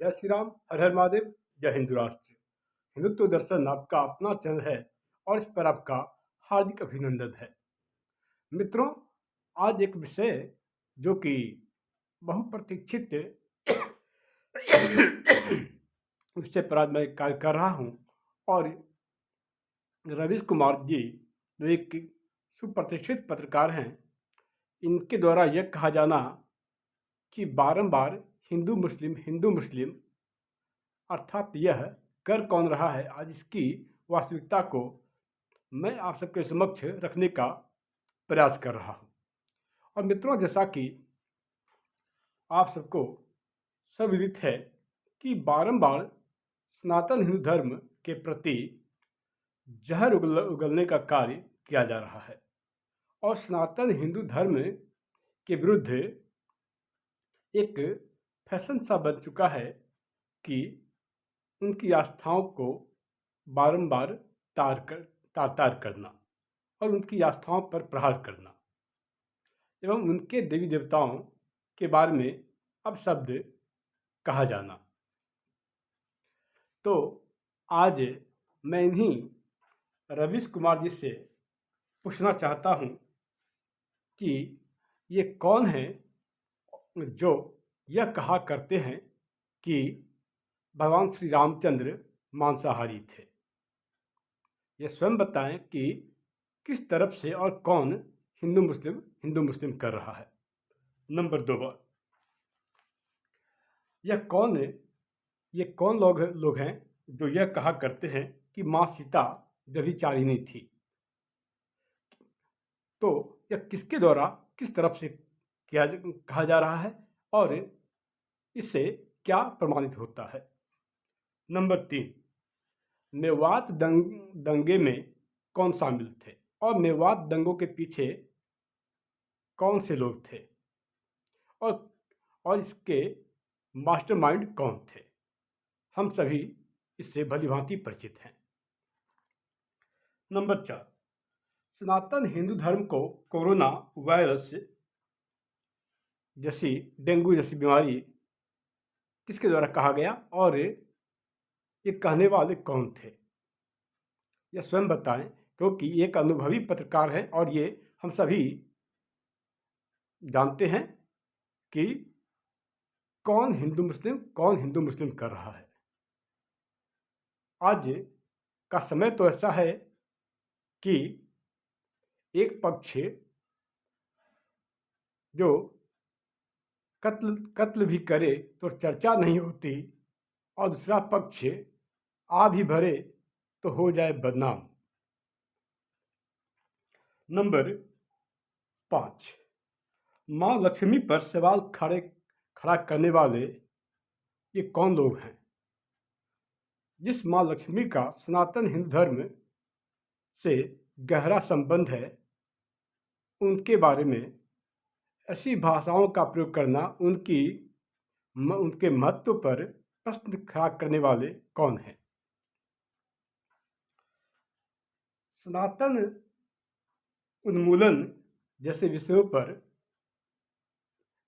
जय श्री राम, हर हर महादेव, जय हिंदू राष्ट्र। हिंदुत्व दर्शन आपका अपना चैनल है और इस पर आपका हार्दिक अभिनंदन है। मित्रों, आज एक विषय जो कि बहुप्रतीक्षित विषय पर आज मैं कार्य कर रहा हूँ और रवीश कुमार जी जो एक सुप्रतिष्ठित पत्रकार हैं, इनके द्वारा यह कहा जाना कि बारंबार हिंदू मुस्लिम अर्थात यह कर कौन रहा है, आज इसकी वास्तविकता को मैं आप सबके समक्ष रखने का प्रयास कर रहा हूँ। और मित्रों, जैसा कि आप सबको सब विदित है कि बारंबार सनातन हिंदू धर्म के प्रति जहर उगलने का कार्य किया जा रहा है और सनातन हिंदू धर्म के विरुद्ध एक फैशन सा बन चुका है कि उनकी आस्थाओं को बारंबार तार करना और उनकी आस्थाओं पर प्रहार करना एवं उनके देवी देवताओं के बारे में अपशब्द कहा जाना। तो आज मैं इन्हीं रवीश कुमार जी से पूछना चाहता हूँ कि ये कौन है जो यह कहा करते हैं कि भगवान श्री रामचंद्र मांसाहारी थे। ये स्वयं बताएं कि किस तरफ से और कौन हिंदू मुस्लिम कर रहा है। नंबर 2 बार ये कौन लोग हैं जो यह कहा करते हैं कि माँ सीता व्यभिचारिणी थी। तो यह किसके द्वारा किस तरफ से कहा जा रहा है और इससे क्या प्रमाणित होता है। नंबर 3, मेवात दंगे में कौन शामिल थे और मेवात दंगों के पीछे कौन से लोग थे और इसके मास्टरमाइंड कौन थे। हम सभी इससे भलीभांति परिचित हैं। नंबर 4, सनातन हिंदू धर्म को कोरोना वायरस जैसी डेंगू जैसी बीमारी किसके द्वारा कहा गया और ये कहने वाले कौन थे। यह स्वयं बताएं, क्योंकि एक अनुभवी पत्रकार हैं और ये हम सभी जानते हैं कि कौन हिंदू मुस्लिम कर रहा है। आज का समय तो ऐसा है कि एक पक्ष जो कत्ल भी करे तो चर्चा नहीं होती और दूसरा पक्ष आ भी भरे तो हो जाए बदनाम। नंबर 5, माँ लक्ष्मी पर सवाल खड़ा करने वाले ये कौन लोग हैं। जिस माँ लक्ष्मी का सनातन हिंदू धर्म से गहरा संबंध है, उनके बारे में ऐसी भाषाओं का प्रयोग करना, उनके महत्व पर प्रश्न खड़ा करने वाले कौन हैं। सनातन उन्मूलन जैसे विषयों पर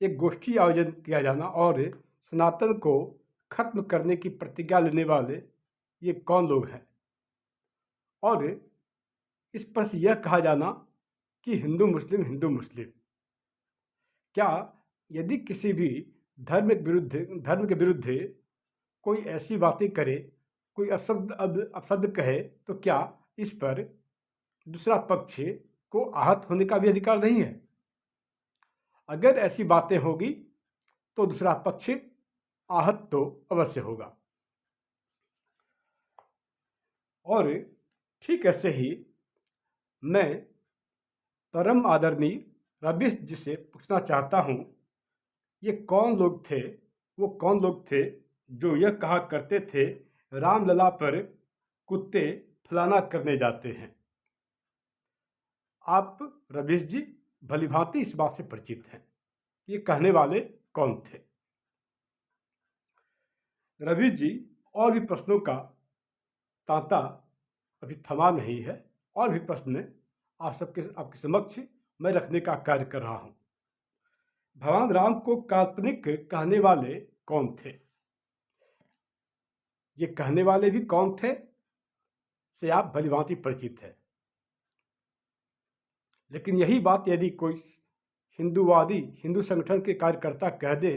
एक गोष्ठी आयोजन किया जाना और सनातन को खत्म करने की प्रतिज्ञा लेने वाले ये कौन लोग हैं और इस पर से यह कहा जाना कि हिंदू मुस्लिम। क्या यदि किसी भी धर्म के विरुद्ध कोई ऐसी बातें करे, कोई अपशब्द कहे, तो क्या इस पर दूसरा पक्ष को आहत होने का भी अधिकार नहीं है। अगर ऐसी बातें होगी तो दूसरा पक्ष आहत तो अवश्य होगा। और ठीक ऐसे ही मैं परम आदरणीय रवीश जी से पूछना चाहता हूँ, ये कौन लोग थे जो यह कहा करते थे रामलला पर कुत्ते फलाना करने जाते हैं। आप रवीश जी भलीभांति इस बात से परिचित हैं, ये कहने वाले कौन थे। रवीश जी और भी प्रश्नों का तांता अभी थमा नहीं है और भी प्रश्न आपके समक्ष मैं रखने का कार्य कर रहा हूँ। भगवान राम को काल्पनिक कहने वाले कौन थे। ये कहने वाले भी कौन थे से आप भलीभांति परिचित है। लेकिन यही बात यदि कोई हिंदूवादी हिंदू संगठन के कार्यकर्ता कह दे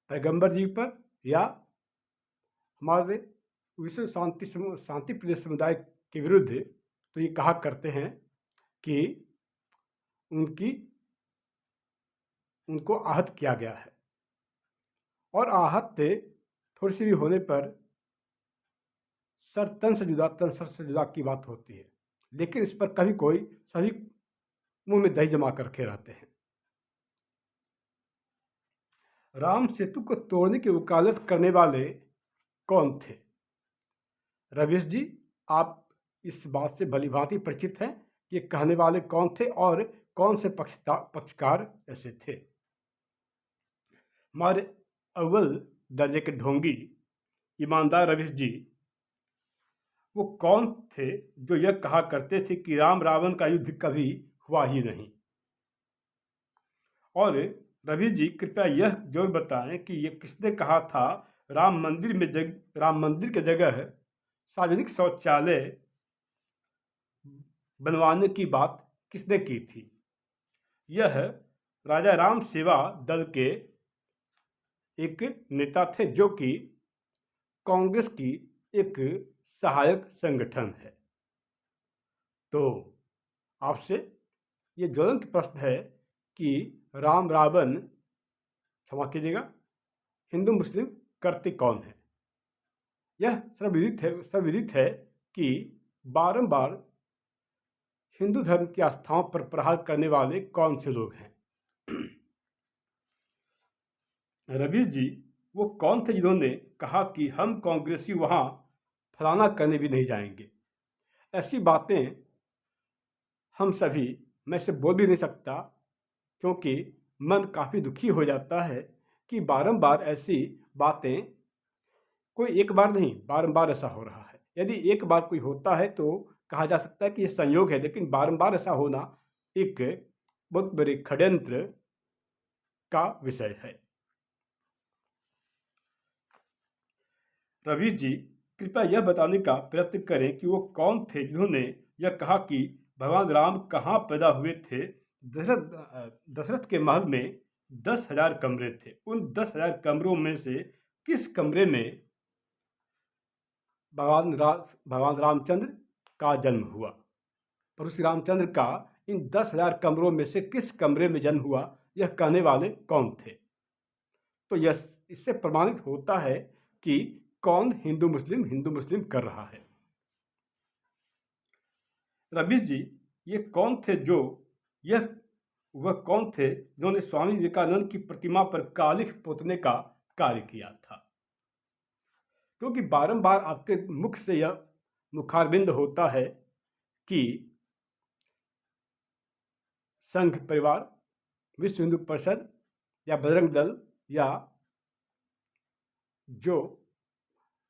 पैगंबर जी पर या हमारे विश्व शांति प्रिय समुदाय के विरुद्ध, तो ये कहा करते हैं कि उनको आहत किया गया है, और आहत थोड़ी सी भी होने पर तन सर से जुदा की बात होती है। लेकिन इस पर कभी कोई सभी मुंह में दही जमा कर रखे रहते हैं। राम सेतु को तोड़ने की वकालत करने वाले कौन थे? रवीश जी, आप इस बात से भलीभांति परिचित हैं कि कहने वाले कौन थे और कौन से पक्षकार ऐसे थे। हमारे अव्वल दर्जे के ढोंगी ईमानदार रवीश जी, वो कौन थे जो यह कहा करते थे कि राम रावण का युद्ध कभी हुआ ही नहीं? और रवि जी, कृपया यह जरूर बताएं कि ये किसने कहा था राम मंदिर की जगह सार्वजनिक शौचालय बनवाने की बात किसने की थी? यह राजा राम सेवा दल के एक नेता थे, जो कि कांग्रेस की एक सहायक संगठन है। तो आपसे ये ज्वलंत प्रश्न है कि राम रावण, क्षमा कीजिएगा, हिंदू मुस्लिम करते कौन है? यह सर्वविदित है कि बारंबार हिंदू धर्म की आस्थाओं पर प्रहार करने वाले कौन से लोग हैं? रवीश जी, वो कौन थे जिन्होंने कहा कि हम कांग्रेसी वहां फलाना करने भी नहीं जाएंगे? ऐसी बातें हम सभी, मैं से बोल भी नहीं सकता, क्योंकि मन काफ़ी दुखी हो जाता है कि बारंबार ऐसी बातें, कोई एक बार नहीं बारंबार ऐसा हो रहा है। यदि एक बार कोई होता है तो कहा जा सकता है कि ये संयोग है, लेकिन बारंबार ऐसा होना एक बहुत बड़े षड्यंत्र का विषय है। रवीश जी, कृपया यह बताने का प्रयत्न करें कि वो कौन थे जिन्होंने यह कहा कि भगवान राम कहाँ पैदा हुए थे? दशरथ के महल में 10,000 कमरे थे। उन 10,000 कमरों में से किस कमरे में भगवान रामचंद्र का जन्म हुआ? प्रभु श्री रामचंद्र का इन 10,000 कमरों में से किस कमरे में जन्म हुआ, यह कहने वाले कौन थे? तो यह इससे प्रमाणित होता है कि कौन हिंदू मुस्लिम कर रहा है। रवीश जी, ये कौन थे वह कौन थे जिन्होंने स्वामी विवेकानंद की प्रतिमा पर कालिख पोतने का कार्य किया था? क्योंकि बारंबार आपके मुख से यह मुखारबिंद होता है कि संघ परिवार, विश्व हिंदू परिषद या बजरंग दल, या जो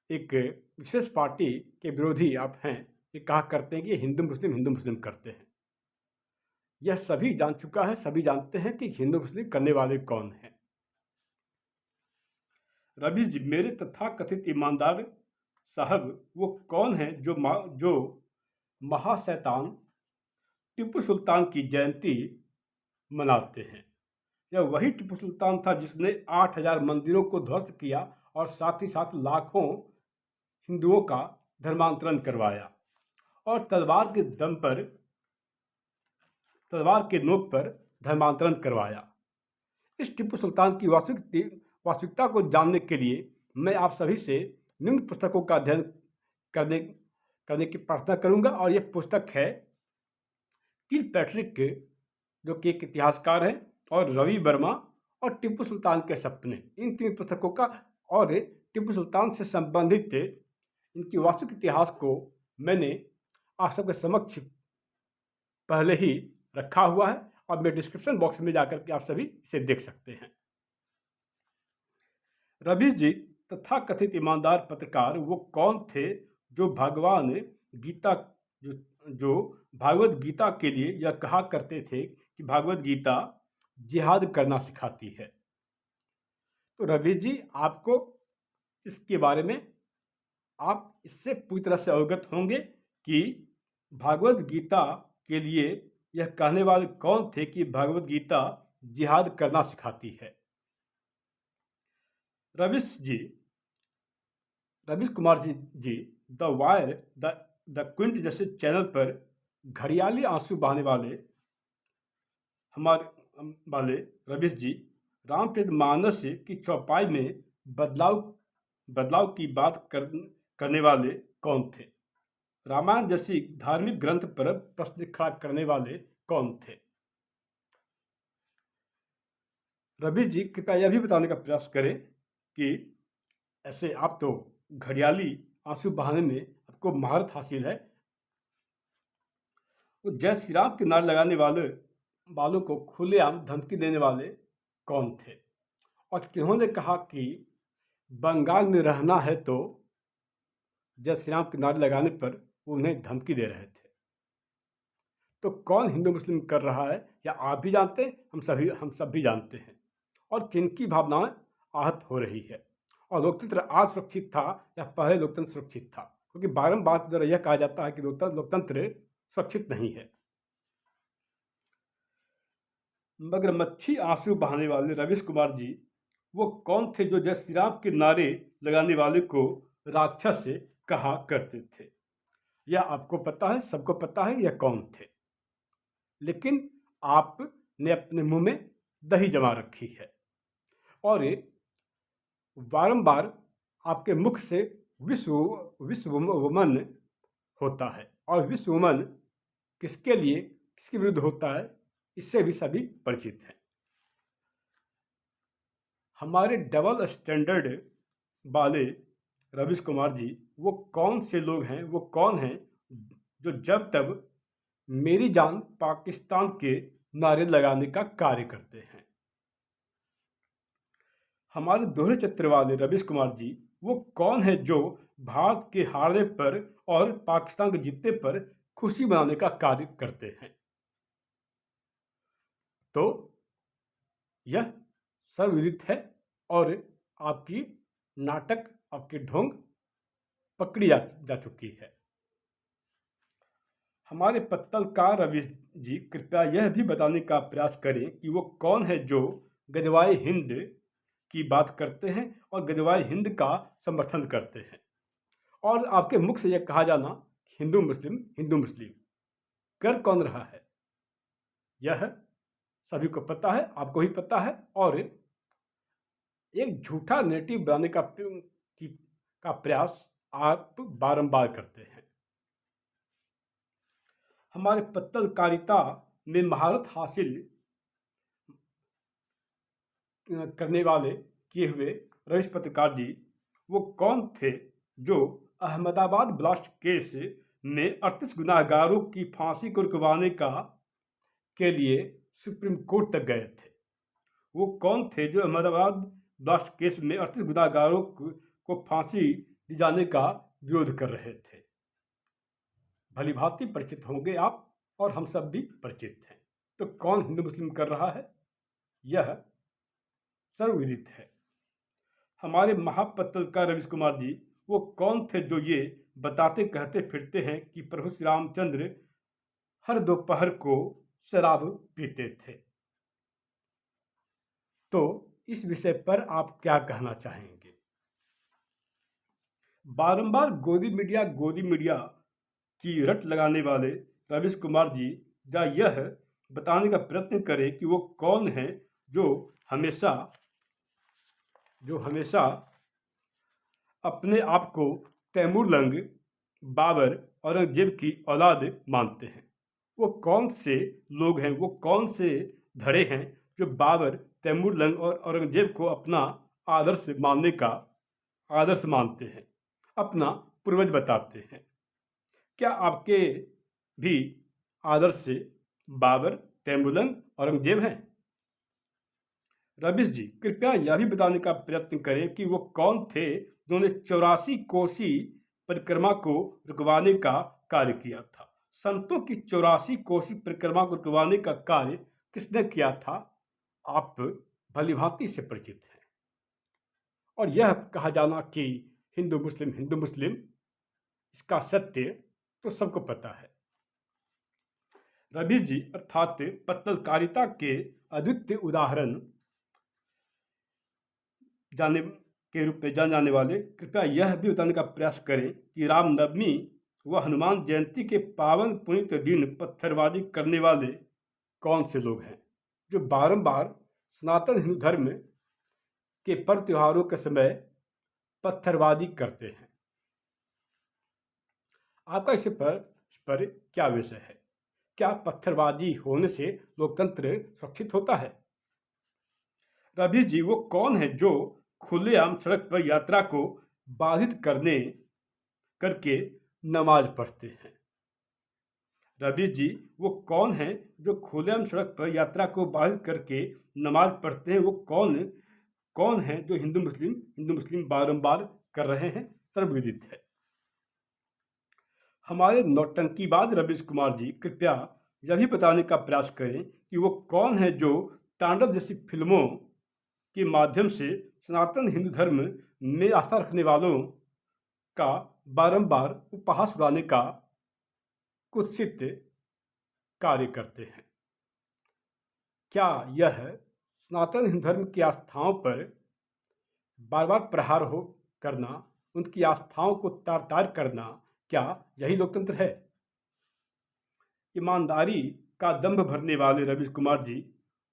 एक विशेष पार्टी के विरोधी आप हैं, ये कहा करते हैं कि हिंदू मुस्लिम करते हैं। यह सभी जान चुका है, सभी जानते हैं कि हिंदू मुस्लिम करने वाले कौन हैं। रवि जी, मेरे तथाकथित ईमानदार साहब, वो कौन है जो महाशैतान टीपू सुल्तान की जयंती मनाते हैं? यह वही टीपू सुल्तान था जिसने 8,000 मंदिरों को ध्वस्त किया और साथ ही साथ लाखों हिंदुओं का धर्मांतरण करवाया, और तलवार के नोक पर धर्मांतरण करवाया। इस टीपू सुल्तान की वास्तविकता को जानने के लिए मैं आप सभी से निम्न पुस्तकों का अध्ययन करने की प्रार्थना करूंगा। और यह पुस्तक है किलपैट्रिक, जो कि एक इतिहासकार है, और रवि वर्मा, और टीपू सुल्तान के सपने। इन 3 पुस्तकों का और टिप्पू सुल्तान से संबंधित इनकी वास्तविक इतिहास को मैंने आप सबके समक्ष पहले ही रखा हुआ है, और मैं डिस्क्रिप्शन बॉक्स में जाकर के आप सभी इसे देख सकते हैं। रवीश जी, तथाकथित ईमानदार पत्रकार वो कौन थे जो भागवत गीता के लिए यह कहा करते थे कि भागवत गीता जिहाद करना सिखाती है? तो रवि जी, आपको इसके बारे में आप इससे पूरी तरह से अवगत होंगे कि भागवत गीता के लिए यह कहने वाले कौन थे कि भागवत गीता जिहाद करना सिखाती है। रविश जी, Ravish Kumar ji the wire, the Quint जैसे चैनल पर घड़ियाली आंसू बहाने वाले रवीश जी रामचरितमानस की चौपाई में बदलाव बदलाव की बात करने वाले कौन थे? रामायण जैसी धार्मिक ग्रंथ पर प्रश्न खड़ा करने वाले कौन थे? रवीश जी, कृपया यह भी बताने का प्रयास करें कि ऐसे आप तो घड़ियाली आंसू बहाने में आपको महारत हासिल है, तो जय श्री राम के नारे लगाने वालों को खुलेआम धमकी देने वाले कौन थे? और किन्होंने कहा कि बंगाल में रहना है तो जय श्री राम के नारे लगाने पर वो उन्हें धमकी दे रहे थे? तो कौन हिंदू मुस्लिम कर रहा है, या आप भी जानते हैं, हम सब भी जानते हैं, और किनकी भावनाएं आहत हो रही है? और लोकतंत्र आज सुरक्षित था या पहले लोकतंत्र सुरक्षित था? क्योंकि बारंबार के द्वारा यह कहा जाता है कि लोकतंत्र सुरक्षित नहीं है। मगरमच्छी आंसू बहाने वाले रवीश कुमार जी वो कौन थे जो जय श्री राम के नारे लगाने वाले को राक्षस कहा करते थे? यह आपको पता है, सबको पता है यह कौन थे, लेकिन आपने अपने मुंह में दही जमा रखी है और बारंबार आपके मुख से विश्ववुमन होता है, और विश्ववुमन किसके लिए, किसके विरुद्ध होता है, इससे भी सभी परिचित हैं। हमारे डबल स्टैंडर्ड वाले रवीश कुमार जी वो कौन से लोग हैं, वो कौन हैं जो जब तब मेरी जान पाकिस्तान के नारे लगाने का कार्य करते हैं? हमारे दोहरे चित्र वाले रवीश कुमार जी वो कौन है जो भारत के हारने पर और पाकिस्तान के जीतने पर खुशी मनाने का कार्य करते हैं? तो यह सर्वविदित है और आपकी नाटक, आपकी ढोंग पकड़ी जा चुकी है। हमारे पत्तलकार रवीश जी कृपया यह भी बताने का प्रयास करें कि वो कौन है जो गजवाए हिंद की बात करते हैं और गजवाए हिंद का समर्थन करते हैं, और आपके मुख से यह कहा जाना हिंदू मुस्लिम कर कौन रहा है? यह सभी को पता है, आपको ही पता है, और एक झूठा नेरेटिव बनाने का प्रयास आप बारंबार करते हैं। हमारे पत्रकारिता में महारत हासिल करने वाले किए हुए रवीश पत्रकार जी वो कौन थे जो अहमदाबाद ब्लास्ट केस में 38 गुनाहगारों की फांसी को रुकवाने के लिए सुप्रीम कोर्ट तक गए थे? वो कौन थे जो अहमदाबाद ब्लास्ट केस में 38 गुनाहगारों को फांसी दी जाने का विरोध कर रहे थे? भली भांति परिचित होंगे आप, और हम सब भी परिचित हैं। तो कौन हिंदू मुस्लिम कर रहा है, यह सर्वविदित है। हमारे महापत्रकार रवीश कुमार जी वो कौन थे जो ये बताते कहते फिरते हैं कि प्रभु श्री रामचंद्र हर दोपहर को शराब पीते थे? तो इस विषय पर आप क्या कहना चाहेंगे? बारंबार गोदी मीडिया की रट लगाने वाले रवीश कुमार जी यह बताने का प्रयत्न करें कि वो कौन है जो हमेशा अपने आप को तैमूरलंग, बाबर, औरंगजेब की औलाद मानते हैं। वो कौन से लोग हैं, वो कौन से धड़े हैं जो बाबर, तैमूरलंग और औरंगजेब को अपना आदर्श मानते हैं, अपना पूर्वज बताते हैं? क्या आपके भी आदर्श बाबर, तैमूरलंग, औरंगजेब हैं? रवीश जी कृपया यह भी बताने का प्रयत्न करें कि वो कौन थे जिन्होंने 84 कोसी परिक्रमा को रुकवाने का कार्य किया था? संतों की 84 कोसी परिक्रमा को रुकवाने का कार्य किसने किया था? आप भलीभांति से परिचित हैं। और यह कहा जाना कि हिंदू मुस्लिम, इसका सत्य तो सबको पता है। रवि जी अर्थात पत्रकारिता के अद्वितीय उदाहरण के रूप में जाने जाने वाले कृपया यह भी बताने का प्रयास करें कि रामनवमी व हनुमान जयंती के पावन पुनीत दिन पत्थरबाजी करने वाले कौन से लोग हैं जो बारंबार सनातन हिंदू धर्म के पर्व त्योहारों के समय पत्थरबाजी करते हैं। आपका इस पर क्या विषय है? क्या पत्थरबाजी होने से लोकतंत्र सुरक्षित होता है? रवि जी वो कौन है जो खुलेआम सड़क पर यात्रा को बाधित करके नमाज पढ़ते हैं? रवि जी वो कौन है जो खुलेआम सड़क पर यात्रा को बाधित करके नमाज पढ़ते हैं? वो कौन है जो हिंदू मुस्लिम बारंबार कर रहे हैं? सर्वविदित है। हमारे नौटंकीबाज रवीश कुमार जी कृपया यह भी बताने का प्रयास करें कि वो कौन है जो तांडव जैसी फिल्मों के माध्यम से सनातन हिंदू धर्म में आस्था रखने वालों का बारंबार उपहास उड़ाने का कुत्सित कार्य करते हैं। क्या यह सनातन हिंदू धर्म की आस्थाओं पर बार बार प्रहार करना, उनकी आस्थाओं को तार तार करना, क्या यही लोकतंत्र है? ईमानदारी का दंभ भरने वाले रवीश कुमार जी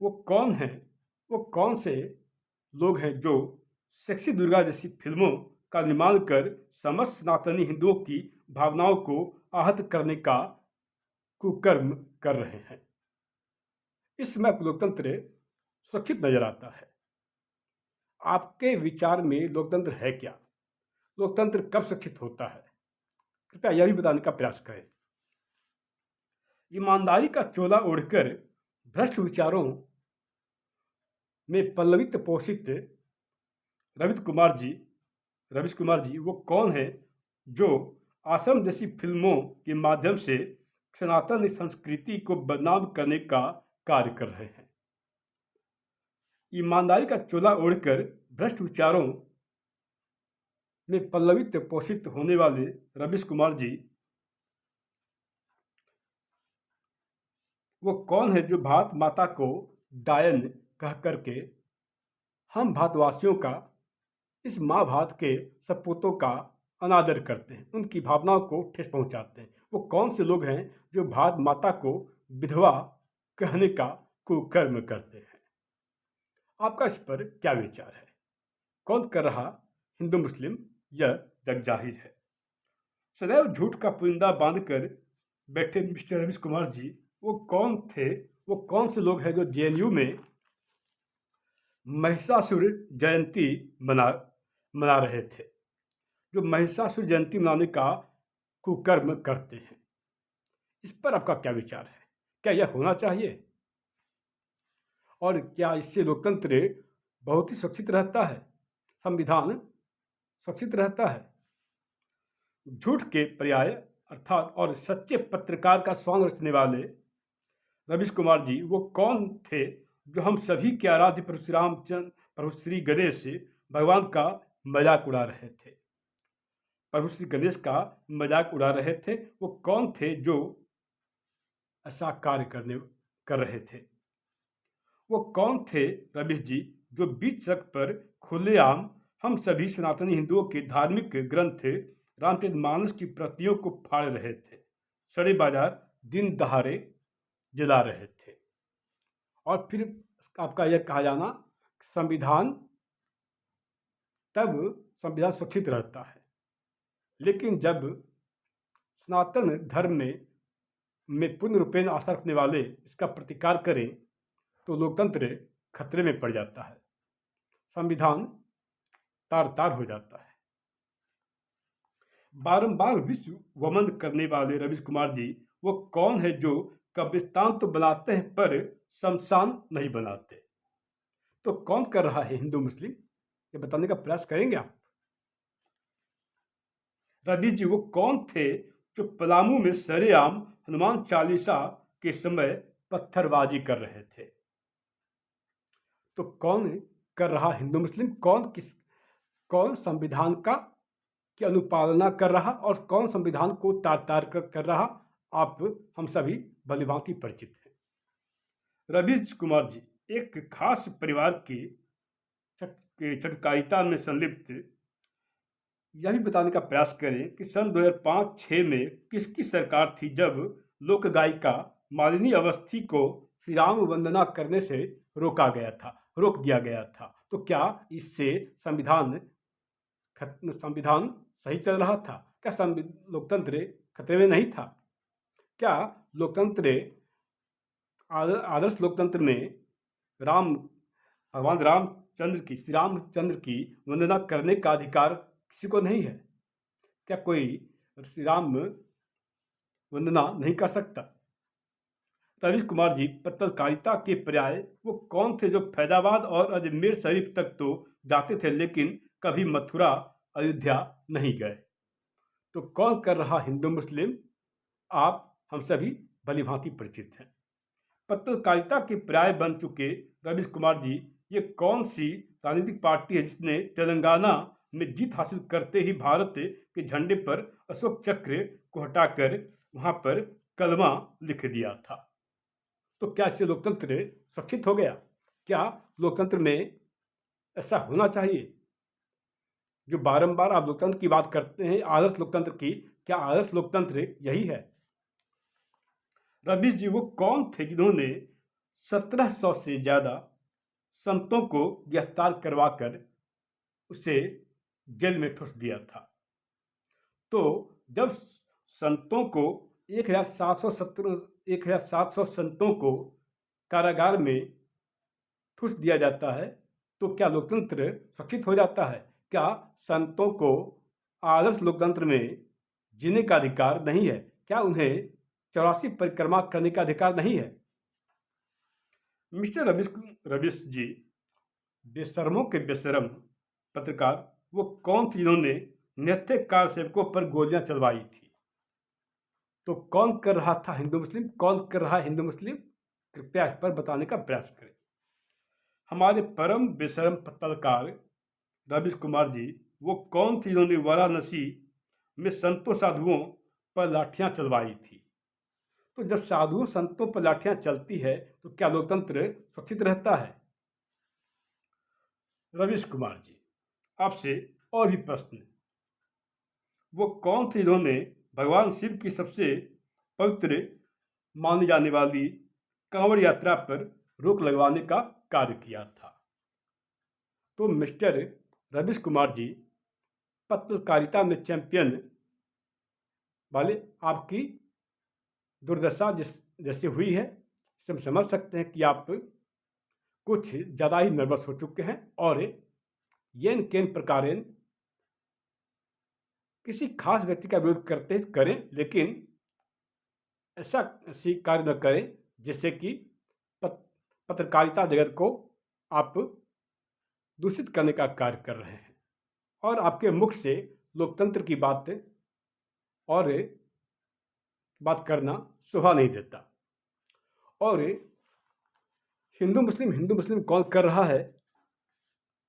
वो कौन है? वो कौन से लोग हैं जो सेक्सी दुर्गा जैसी फिल्मों का निर्माण कर समस्त सनातनी हिंदुओं की भावनाओं को आहत करने का कुकर्म कर रहे हैं? इस समय लोकतंत्र सुरक्षित नजर आता है। आपके विचार में लोकतंत्र है क्या? लोकतंत्र कब सुरक्षित होता है? कृपया यह भी बताने का प्रयास करें। ईमानदारी का चोला ओढ़कर भ्रष्ट विचारों में पल्लवित पोषित रवीश कुमार जी वो कौन है जो आश्रम जैसी फिल्मों के माध्यम से सनातन संस्कृति को बदनाम करने का कार्य कर रहे हैं? ईमानदारी का चोला ओढ़कर भ्रष्ट विचारों में पल्लवित पोषित होने वाले रवीश कुमार जी वो कौन है जो भारत माता को डायन कह करके हम भारतवासियों का, इस माँ भारत के सपूतों का अनादर करते हैं, उनकी भावनाओं को ठेस पहुंचाते हैं? वो कौन से लोग हैं जो भारत माता को विधवा कहने का कुकर्म करते हैं? आपका इस पर क्या विचार है? कौन कर रहा हिंदू मुस्लिम, यह जगजाहिर है। सदैव झूठ का पुलिंदा बांधकर बैठे मिस्टर रवीश कुमार जी वो कौन थे? वो कौन से लोग हैं जो जेएनयू में महिषासुर जयंती मना रहे थे, जो महिषासुर जयंती मनाने का कुकर्म करते हैं? इस पर आपका क्या विचार है? क्या यह होना चाहिए? और क्या इससे लोकतंत्र बहुत ही सुरक्षित रहता है, संविधान सुरक्षित रहता है? झूठ के पर्याय अर्थात और सच्चे पत्रकार का स्वांग रचने वाले रवीश कुमार जी वो कौन थे जो हम सभी के आराध्य प्रभु श्री रामचंद्र, प्रभु श्री गणेश भगवान का मजाक उड़ा रहे थे? प्रभु श्री गणेश का मजाक उड़ा रहे थे, वो कौन थे जो ऐसा कार्य कर रहे थे? वो कौन थे रवीश जी जो बीच सड़क पर खुलेआम हम सभी सनातनी हिंदुओं के धार्मिक ग्रंथ रामचरितमानस की प्रतियों को फाड़ रहे थे, सड़े बाजार दिन दहाड़े जला रहे थे? और फिर आपका यह कहा जाना संविधान संविधान सुरक्षित रहता है, लेकिन जब सनातन धर्म में पूर्ण रूपेण आस्था रखने वाले इसका प्रतिकार करें तो लोकतंत्र खतरे में पड़ जाता है, संविधान तार तार हो जाता है। बारंबार विश्व वमन करने वाले रवीश कुमार जी वो कौन है जो कब्रिस्तान तो बनाते हैं पर शमशान नहीं बनाते? तो कौन कर रहा है हिंदू मुस्लिम, ये बताने का प्रयास करेंगे आप? रवि जी वो कौन थे जो पलामू में सरेआम हनुमान चालीसा के समय पत्थरबाजी कर रहे थे? तो कौन कर रहा हिंदू मुस्लिम, कौन कौन संविधान की अनुपालना कर रहा और कौन संविधान को तार कर रहा, आप हम सभी भलीभांति परिचित हैं। रवीश कुमार जी एक खास परिवार की चटकारिता में संलिप्त यह भी बताने का प्रयास करें कि सन 2005-6 में किसकी सरकार थी जब लोक गायिका मालिनी अवस्थी को श्री राम वंदना करने से रोक दिया गया था। तो क्या इससे संविधान सही चल रहा था? क्या लोकतंत्र खतरे में नहीं था? क्या लोकतंत्र आदर्श लोकतंत्र में भगवान श्री रामचंद्र की वंदना करने का अधिकार किसी को नहीं है? क्या कोई श्री राम वंदना नहीं कर सकता? रवीश कुमार जी पत्रकारिता के पर्याय वो कौन थे जो फैजाबाद और अजमेर शरीफ तक तो जाते थे लेकिन कभी मथुरा अयोध्या नहीं गए? तो कौन कर रहा हिंदू मुस्लिम, आप हम सभी भलीभांति परिचित हैं। पत्रकारिता के पर्याय बन चुके रवीश कुमार जी ये कौन सी राजनीतिक पार्टी है जिसने तेलंगाना में जीत हासिल करते ही भारत के झंडे पर अशोक चक्र को हटाकर वहां पर कलमा लिख दिया था? तो क्या इससे लोकतंत्र सुरक्षित हो गया? क्या लोकतंत्र में ऐसा होना चाहिए? जो बारंबार आप लोकतंत्र की बात करते हैं, आदर्श लोकतंत्र की, क्या आदर्श लोकतंत्र यही है? रवीश जी वो कौन थे जिन्होंने 1700 से ज्यादा संतों को गिरफ्तार करवाकर उसे जेल में ठूस दिया था? तो जब संतों को 1700 संतों को कारागार में ठूस दिया जाता है तो क्या लोकतंत्र सुरक्षित हो जाता है? क्या संतों को आदर्श लोकतंत्र में जीने का अधिकार नहीं है? क्या उन्हें 84 परिक्रमा करने का अधिकार नहीं है? मिस्टर रवीश जी बेशर्मों के बेशर्म पत्रकार वो कौन थे जिन्होंने निहत्थे कार सेवकों पर गोलियां चलवाई थी? तो कौन कर रहा था हिंदू मुस्लिम, कौन कर रहा है हिंदू मुस्लिम? कृपया इस पर बताने का प्रयास करें। हमारे परम बेशर्म पत्रकार रवीश कुमार जी वो कौन थी जिन्होंने वाराणसी में संतों साधुओं पर लाठियां चलवाई थी? तो जब साधुओं संतों पर लाठियां चलती है तो क्या लोकतंत्र सुरक्षित रहता है? रवीश कुमार जी आपसे और भी प्रश्न, वो कौन थे जिन्होंने भगवान शिव की सबसे पवित्र मानी जाने वाली कांवड़ यात्रा पर रोक लगवाने का कार्य किया था? तो मिस्टर रवीश कुमार जी पत्रकारिता में चैंपियन वाले आपकी दुर्दशा जैसे हुई है, हम समझ सकते हैं कि आप कुछ ज़्यादा ही नर्वस हो चुके हैं और येन केन प्रकारेण किसी खास व्यक्ति का विरोध करते करें, लेकिन ऐसी कार्य न करें जिससे कि पत्रकारिता जगत को आप दूषित करने का कार्य कर रहे हैं और आपके मुख से लोकतंत्र की बात करना शोभा नहीं देता। और हिंदू मुस्लिम कौन कर रहा है,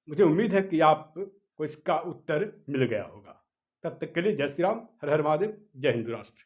मुझे उम्मीद है कि आपको इसका उत्तर मिल गया होगा। तब तक के लिए जय श्री राम, हर हर महादेव, जय हिंदू राष्ट्र।